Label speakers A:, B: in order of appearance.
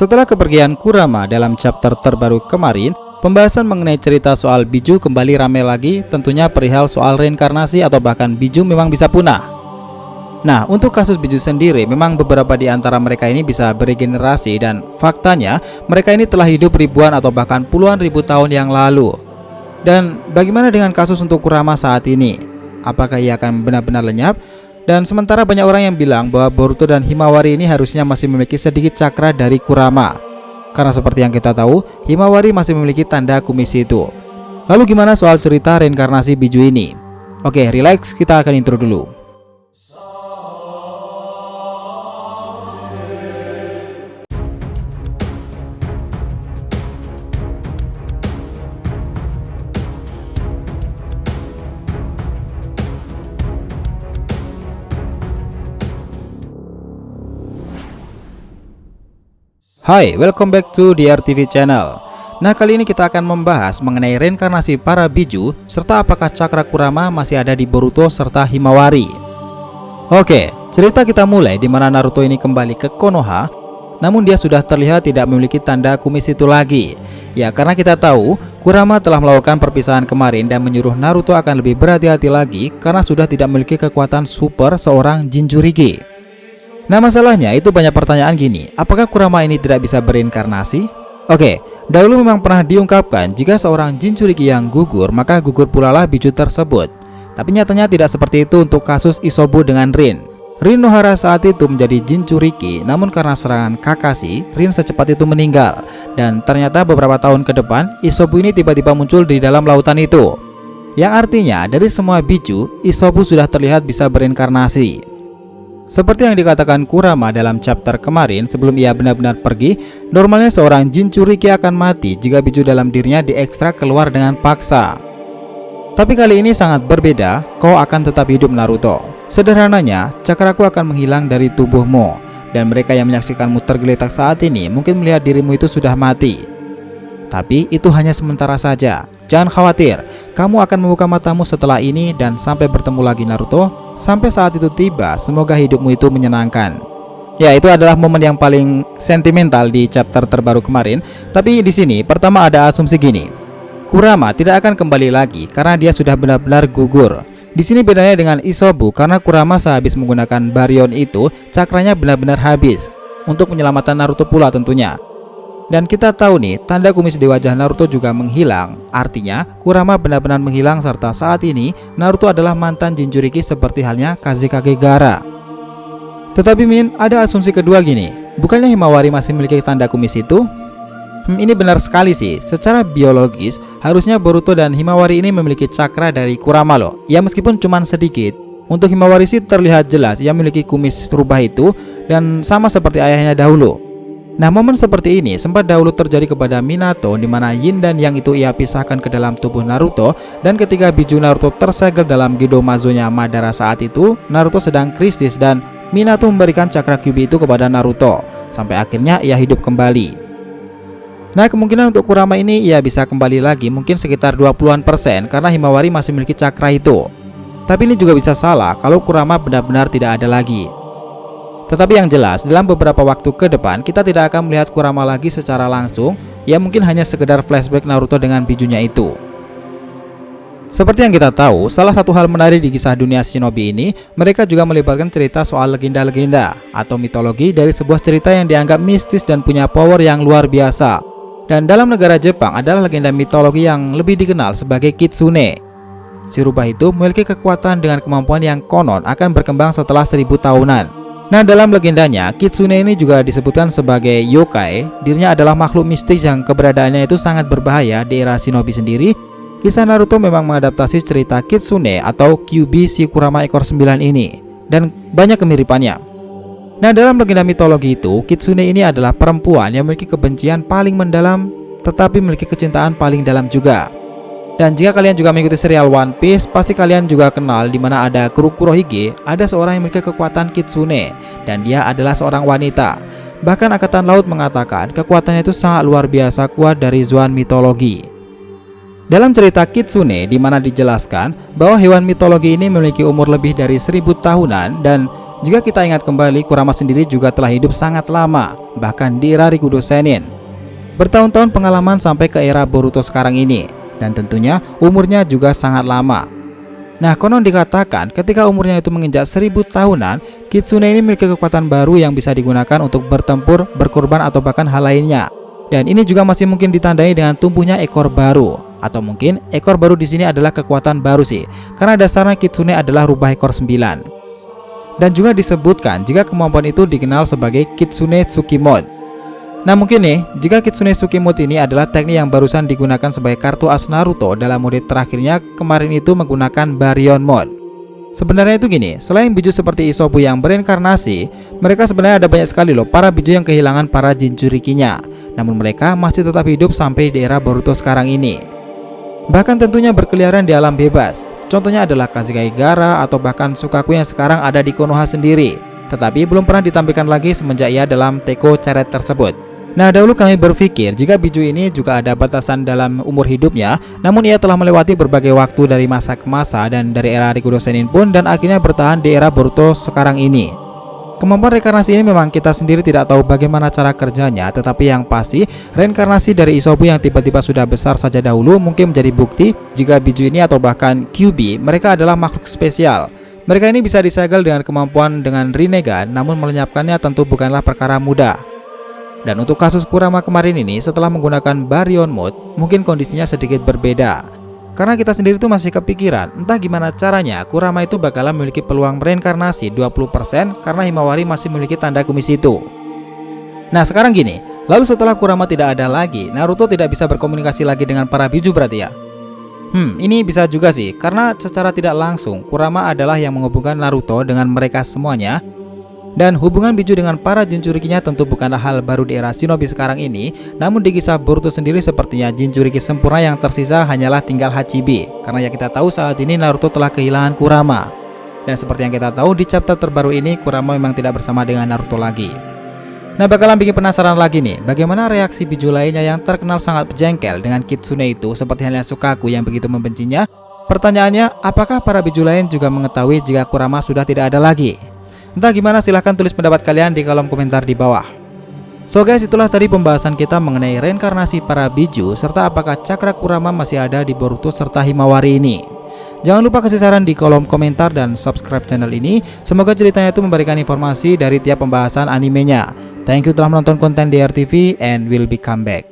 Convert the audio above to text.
A: Setelah kepergian Kurama dalam chapter terbaru kemarin, pembahasan mengenai cerita soal Biju kembali ramai lagi, tentunya perihal soal reinkarnasi atau bahkan Biju memang bisa punah. Nah, untuk kasus Biju sendiri, memang beberapa di antara mereka ini bisa beregenerasi dan faktanya mereka ini telah hidup ribuan atau bahkan puluhan ribu tahun yang lalu. Dan bagaimana dengan kasus untuk Kurama saat ini? Apakah ia akan benar-benar lenyap? Dan sementara banyak orang yang bilang bahwa Boruto dan Himawari ini harusnya masih memiliki sedikit cakra dari Kurama. Karena seperti yang kita tahu, Himawari masih memiliki tanda kumis itu. Lalu gimana soal cerita reinkarnasi Biju ini? Oke, relax, kita akan intro dulu. Hai, welcome back to DRTV channel. Nah, kali ini kita akan membahas mengenai reinkarnasi para Biju serta apakah cakra Kurama masih ada di Boruto serta Himawari. Oke, cerita kita mulai di mana Naruto ini kembali ke Konoha, namun dia sudah terlihat tidak memiliki tanda kumis itu lagi. Ya, karena kita tahu Kurama telah melakukan perpisahan kemarin dan menyuruh Naruto akan lebih berhati-hati lagi karena sudah tidak memiliki kekuatan super seorang Jinchuriki. Nah, masalahnya itu banyak pertanyaan gini, apakah Kurama ini tidak bisa bereinkarnasi? Oke, dahulu memang pernah diungkapkan jika seorang Jinchuriki yang gugur, maka gugur pula lah Biju tersebut. Tapi nyatanya tidak seperti itu untuk kasus Isobu dengan Rin. Rin Nohara saat itu menjadi Jinchuriki, namun karena serangan Kakashi, Rin secepat itu meninggal. Dan ternyata beberapa tahun ke depan, Isobu ini tiba-tiba muncul di dalam lautan itu. Yang artinya dari semua Biju, Isobu sudah terlihat bisa bereinkarnasi. Seperti yang dikatakan Kurama dalam chapter kemarin sebelum ia benar-benar pergi, normalnya seorang Jinchuriki akan mati jika Biju dalam dirinya diekstrak keluar dengan paksa. Tapi kali ini sangat berbeda, kau akan tetap hidup Naruto. Sederhananya, cakraku akan menghilang dari tubuhmu, dan mereka yang menyaksikanmu tergeletak saat ini mungkin melihat dirimu itu sudah mati. Tapi itu hanya sementara saja. Jangan khawatir, kamu akan membuka matamu setelah ini dan sampai bertemu lagi Naruto. Sampai saat itu tiba, semoga hidupmu itu menyenangkan. Ya, itu adalah momen yang paling sentimental di chapter terbaru kemarin. Tapi di sini pertama ada asumsi gini. Kurama tidak akan kembali lagi karena dia sudah benar-benar gugur. Di sini bedanya dengan Isobu karena Kurama sehabis menggunakan Baryon itu, cakranya benar-benar habis. Untuk penyelamatan Naruto pula tentunya. Dan kita tahu nih, tanda kumis di wajah Naruto juga menghilang. Artinya, Kurama benar-benar menghilang serta saat ini Naruto adalah mantan Jinchuriki seperti halnya Kazekage Gaara. Tetapi Min, ada asumsi kedua gini. Bukannya Himawari masih memiliki tanda kumis itu? Ini benar sekali sih. Secara biologis, harusnya Boruto dan Himawari ini memiliki cakra dari Kurama loh. Ya meskipun cuma sedikit. Untuk Himawari sih terlihat jelas ia memiliki kumis rubah itu dan sama seperti ayahnya dahulu. Nah, momen seperti ini sempat dahulu terjadi kepada Minato, di mana Yin dan Yang itu ia pisahkan ke dalam tubuh Naruto. Dan ketika Biju Naruto tersegel dalam Gedomazo-nya Madara saat itu, Naruto sedang krisis dan Minato memberikan cakra Kyuubi itu kepada Naruto sampai akhirnya ia hidup kembali. Nah, kemungkinan untuk Kurama ini ia bisa kembali lagi mungkin sekitar 20% karena Himawari masih memiliki cakra itu. Tapi ini juga bisa salah kalau Kurama benar-benar tidak ada lagi. Tetapi yang jelas, dalam beberapa waktu ke depan kita tidak akan melihat Kurama lagi secara langsung. Ya mungkin hanya sekedar flashback Naruto dengan Bijunya itu. Seperti yang kita tahu, salah satu hal menarik di kisah dunia shinobi ini, mereka juga melibatkan cerita soal legenda-legenda atau mitologi dari sebuah cerita yang dianggap mistis dan punya power yang luar biasa. Dan dalam negara Jepang adalah legenda mitologi yang lebih dikenal sebagai Kitsune. Si rubah itu memiliki kekuatan dengan kemampuan yang konon akan berkembang setelah 1000 tahunan. Nah, dalam legendanya, Kitsune ini juga disebutkan sebagai yokai. Dirinya adalah makhluk mistis yang keberadaannya itu sangat berbahaya di era shinobi sendiri. Kisah Naruto memang mengadaptasi cerita Kitsune atau Kyuubi si Kurama ekor 9 ini. Dan banyak kemiripannya. Nah, dalam legenda mitologi itu, Kitsune ini adalah perempuan yang memiliki kebencian paling mendalam, tetapi memiliki kecintaan paling dalam juga. Dan jika kalian juga mengikuti serial One Piece, pasti kalian juga kenal di mana ada Kurohige, ada seorang yang memiliki kekuatan Kitsune dan dia adalah seorang wanita. Bahkan Angkatan Laut mengatakan kekuatannya itu sangat luar biasa kuat dari Zoan mitologi. Dalam cerita Kitsune di mana dijelaskan bahwa hewan mitologi ini memiliki umur lebih dari 1000 tahunan dan Jika kita ingat kembali, Kurama sendiri juga telah hidup sangat lama, bahkan di era Rikudo Sennin. Bertahun-tahun pengalaman sampai ke era Boruto sekarang ini, dan tentunya umurnya juga sangat lama. Nah, konon dikatakan ketika umurnya itu menginjak 1000 tahunan, Kitsune ini memiliki kekuatan baru yang bisa digunakan untuk bertempur, berkorban, atau bahkan hal lainnya. Dan ini juga masih mungkin ditandai dengan tumbuhnya ekor baru. Atau mungkin ekor baru di sini adalah kekuatan baru sih, karena dasarnya Kitsune adalah rubah ekor 9. Dan juga disebutkan jika kemampuan itu dikenal sebagai Kitsune Tsuki Mode. Nah mungkin nih, jika Kitsune Tsuki Mode ini adalah teknik yang barusan digunakan sebagai kartu as Naruto dalam mode terakhirnya kemarin itu menggunakan Baryon Mode. Sebenarnya itu gini, selain biju seperti Isobu yang bereinkarnasi, mereka sebenarnya ada banyak sekali loh para biju yang kehilangan para Jinchurikinya. Namun mereka masih tetap hidup sampai di era Boruto sekarang ini. Bahkan tentunya berkeliaran di alam bebas. Contohnya adalah Kazekage Gaara atau bahkan Sukaku yang sekarang ada di Konoha sendiri, tetapi belum pernah ditampilkan lagi semenjak ia dalam Teko Chariot tersebut. Nah, dahulu kami berpikir jika biju ini juga ada batasan dalam umur hidupnya, namun ia telah melewati berbagai waktu dari masa ke masa dan dari era Rikudo Sennin pun dan akhirnya bertahan di era Boruto sekarang ini. Kemampuan reinkarnasi ini memang kita sendiri tidak tahu bagaimana cara kerjanya, tetapi yang pasti reinkarnasi dari Isobu yang tiba-tiba sudah besar saja dahulu mungkin menjadi bukti jika biju ini atau bahkan Kyuubi mereka adalah makhluk spesial. Mereka ini bisa disegel dengan kemampuan dengan Rinnegan, namun melenyapkannya tentu bukanlah perkara mudah. Dan untuk kasus Kurama kemarin ini setelah menggunakan Baryon Mode, mungkin kondisinya sedikit berbeda. Karena kita sendiri tuh masih kepikiran, entah gimana caranya Kurama itu bakalan memiliki peluang reinkarnasi 20% karena Himawari masih memiliki tanda kumis itu. Nah sekarang gini, lalu setelah Kurama tidak ada lagi, Naruto tidak bisa berkomunikasi lagi dengan para biju berarti ya? Ini bisa juga sih, karena secara tidak langsung Kurama adalah yang menghubungkan Naruto dengan mereka semuanya. Dan hubungan biju dengan para Jinchurikinya tentu bukanlah hal baru di era Shinobi sekarang ini. Namun di kisah Boruto sendiri sepertinya Jinchuriki sempurna yang tersisa hanyalah tinggal Hachibi. Karena ya kita tahu saat ini Naruto telah kehilangan Kurama. Dan seperti yang kita tahu di chapter terbaru ini Kurama memang tidak bersama dengan Naruto lagi. Nah bakalan bikin penasaran lagi nih, bagaimana reaksi biju lainnya yang terkenal sangat jengkel dengan Kitsune itu seperti halnya Sukaku yang begitu membencinya. Pertanyaannya, apakah para biju lain juga mengetahui jika Kurama sudah tidak ada lagi? Entah gimana, silahkan tulis pendapat kalian di kolom komentar di bawah. So guys, itulah tadi pembahasan kita mengenai reinkarnasi para biju serta apakah cakra Kurama masih ada di Boruto serta Himawari ini. Jangan lupa kasih saran di kolom komentar dan subscribe channel ini. Semoga ceritanya itu memberikan informasi dari tiap pembahasan animenya. Thank you telah menonton konten DRTV and will be come back.